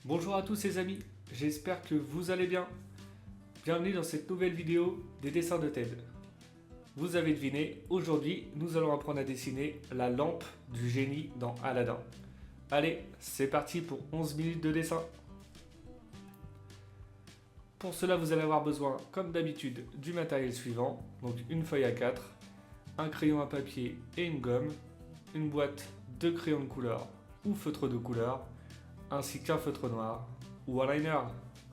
Bonjour à tous les amis, j'espère que vous allez bien. Bienvenue dans cette nouvelle vidéo des dessins de Ted. Vous avez deviné, aujourd'hui nous allons apprendre à dessiner la lampe du génie dans Aladdin. Allez, c'est parti pour 11 minutes de dessin. Pour cela vous allez avoir besoin, comme d'habitude, du matériel suivant, donc une feuille A4, un crayon à papier et une gomme, une boîte de crayons de couleur ou feutre de couleur, ainsi qu'un feutre noir ou un liner.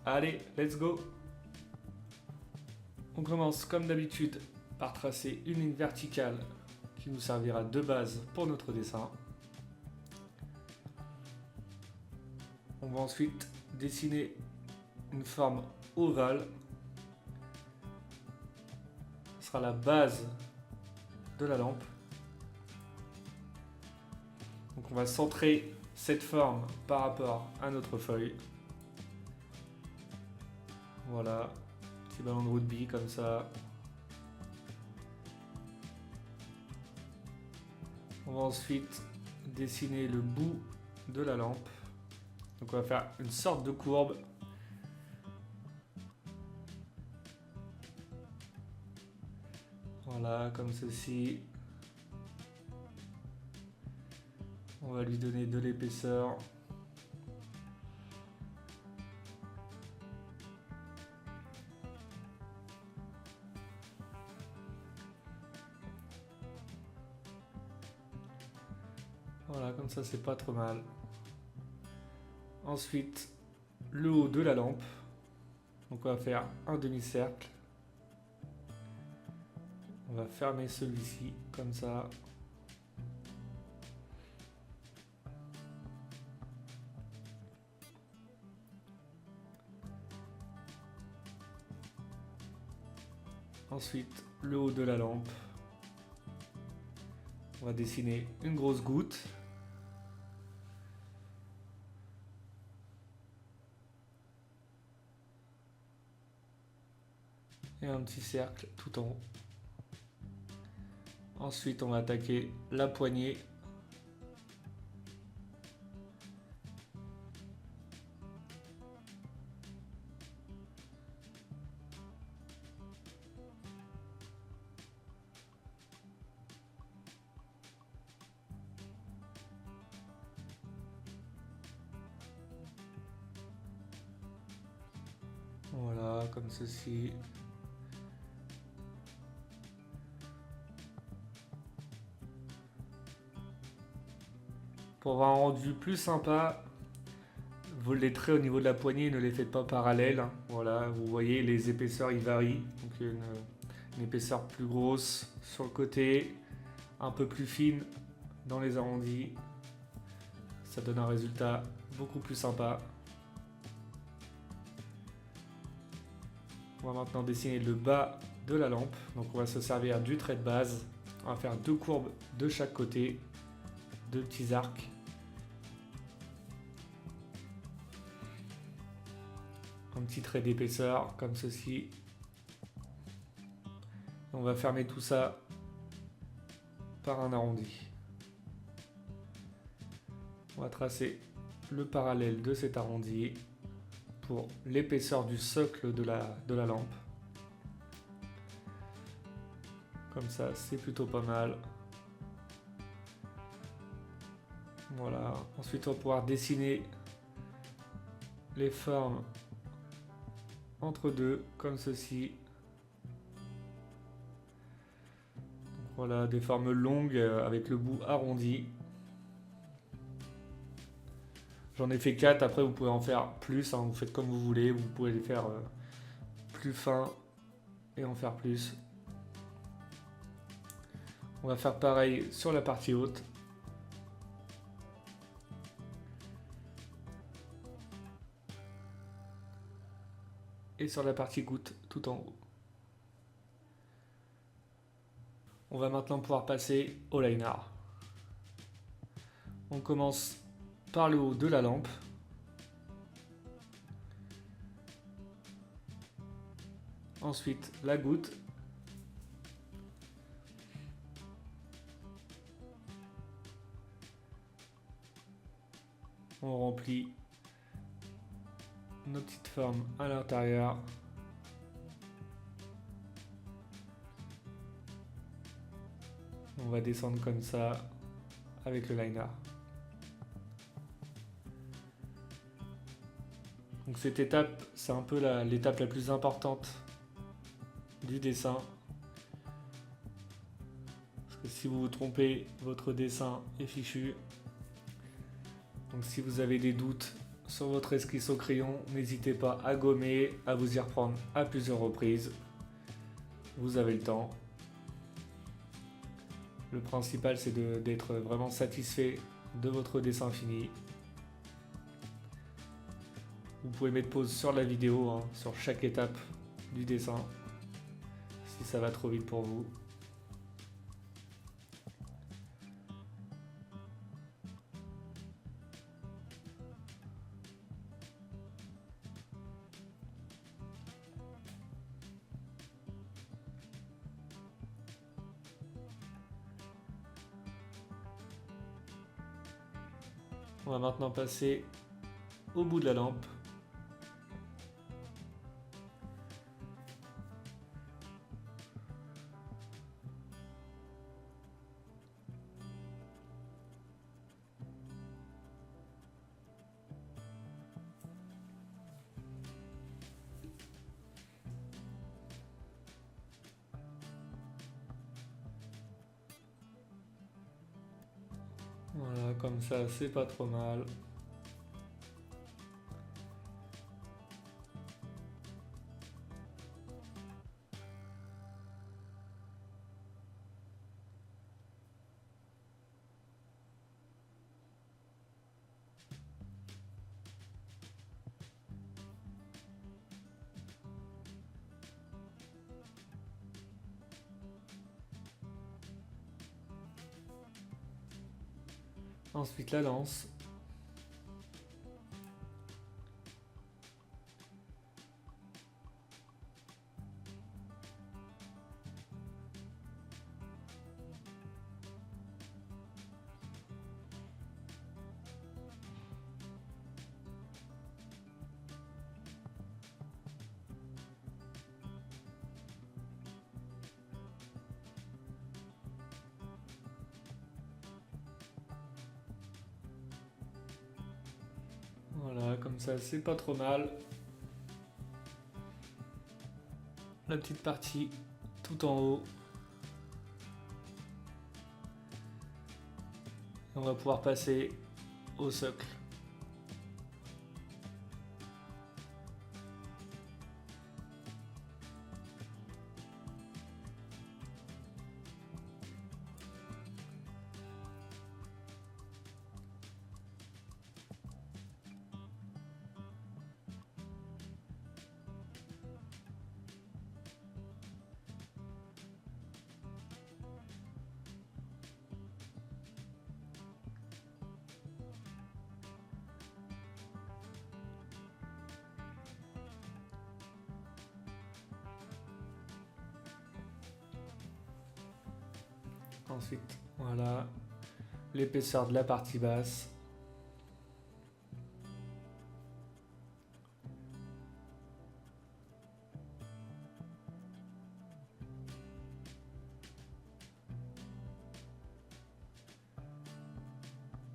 Allez, let's go! On commence comme d'habitude par tracer une ligne verticale qui nous servira de base pour notre dessin. On va ensuite dessiner une forme ovale. Ce sera la base de la lampe. Donc on va centrer cette forme par rapport à notre feuille. Voilà, petit ballon de rugby comme ça. On va ensuite dessiner le bout de la lampe. Donc on va faire une sorte de courbe. Voilà, comme ceci. On va lui donner de l'épaisseur. Voilà, comme ça c'est pas trop mal. Ensuite, le haut de la lampe. Donc on va faire un demi-cercle. On va fermer celui-ci, comme ça. Ensuite, le haut de la lampe. On va dessiner une grosse goutte. Et un petit cercle tout en haut. Ensuite, on va attaquer la poignée. Voilà, comme ceci. Pour avoir un rendu plus sympa, les traits au niveau de la poignée, ne les faites pas parallèles. Voilà, vous voyez, les épaisseurs ils varient. Donc il y a une épaisseur plus grosse sur le côté, un peu plus fine dans les arrondis. Ça donne un résultat beaucoup plus sympa. On va maintenant dessiner le bas de la lampe. Donc on va se servir du trait de base. On va faire deux courbes de chaque côté, deux petits arcs. Un petit trait d'épaisseur comme ceci. On va fermer tout ça par un arrondi. On va tracer le parallèle de cet arrondi pour l'épaisseur du socle de la lampe. Comme ça, c'est plutôt pas mal. Voilà. Ensuite, on va pouvoir dessiner les formes entre deux, comme ceci. Voilà, des formes longues avec le bout arrondi. J'en ai fait 4, après vous pouvez en faire plus, hein, vous faites comme vous voulez, vous pouvez les faire plus fins et en faire plus. On va faire pareil sur la partie haute. Et sur la partie goutte tout en haut. On va maintenant pouvoir passer au liner. On commence par le haut de la lampe. Ensuite la goutte. On remplit nos petites formes à l'intérieur. On va descendre comme ça avec le liner. Donc cette étape, c'est un peu l'étape la plus importante du dessin. Parce que si vous vous trompez, votre dessin est fichu. Donc si vous avez des doutes sur votre esquisse au crayon, n'hésitez pas à gommer, à vous y reprendre à plusieurs reprises. Vous avez le temps. Le principal, c'est d'être vraiment satisfait de votre dessin fini. Vous pouvez mettre pause sur la vidéo, hein, sur chaque étape du dessin, si ça va trop vite pour vous. On va maintenant passer au bout de la lampe. Voilà, comme ça, c'est pas trop mal. Ensuite la lance. Voilà, comme ça, c'est pas trop mal. La petite partie tout en haut. On va pouvoir passer au socle. Ensuite, voilà l'épaisseur de la partie basse.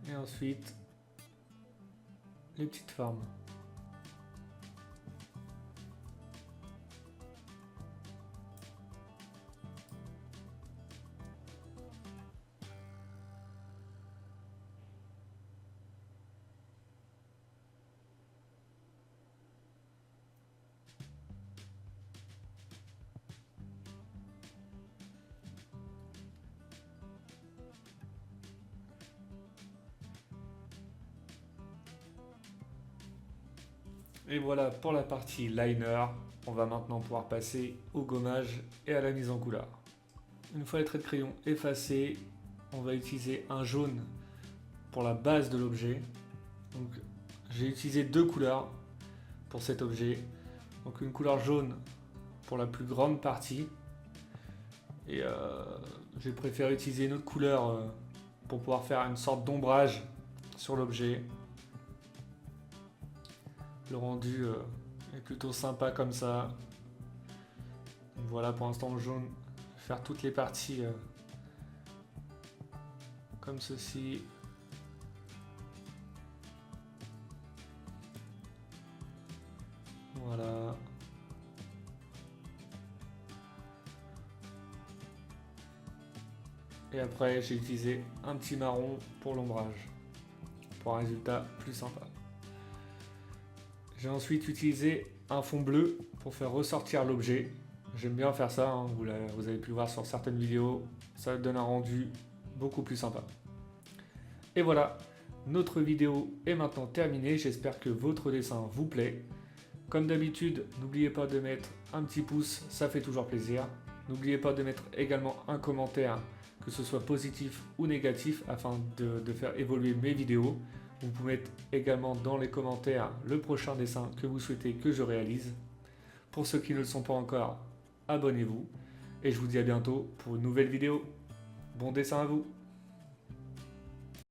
Et ensuite, les petites formes. Et voilà pour la partie liner. On va maintenant pouvoir passer au gommage et à la mise en couleur. Une fois les traits de crayon effacés, on va utiliser un jaune pour la base de l'objet. Donc j'ai utilisé deux couleurs pour cet objet. Donc une couleur jaune pour la plus grande partie. Et j'ai préféré utiliser une autre couleur pour pouvoir faire une sorte d'ombrage sur l'objet. Le rendu est plutôt sympa comme ça. Donc voilà, pour l'instant le jaune, je vais faire toutes les parties comme ceci. Voilà. Et après, j'ai utilisé un petit marron pour l'ombrage, pour un résultat plus sympa. J'ai ensuite utilisé un fond bleu pour faire ressortir l'objet. J'aime bien faire ça, hein, vous avez pu le voir sur certaines vidéos, ça donne un rendu beaucoup plus sympa. Et voilà, notre vidéo est maintenant terminée, j'espère que votre dessin vous plaît. Comme d'habitude, n'oubliez pas de mettre un petit pouce, ça fait toujours plaisir. N'oubliez pas de mettre également un commentaire, que ce soit positif ou négatif, afin de faire évoluer mes vidéos. Vous pouvez mettre également dans les commentaires le prochain dessin que vous souhaitez que je réalise. Pour ceux qui ne le sont pas encore, abonnez-vous. Et je vous dis à bientôt pour une nouvelle vidéo. Bon dessin à vous!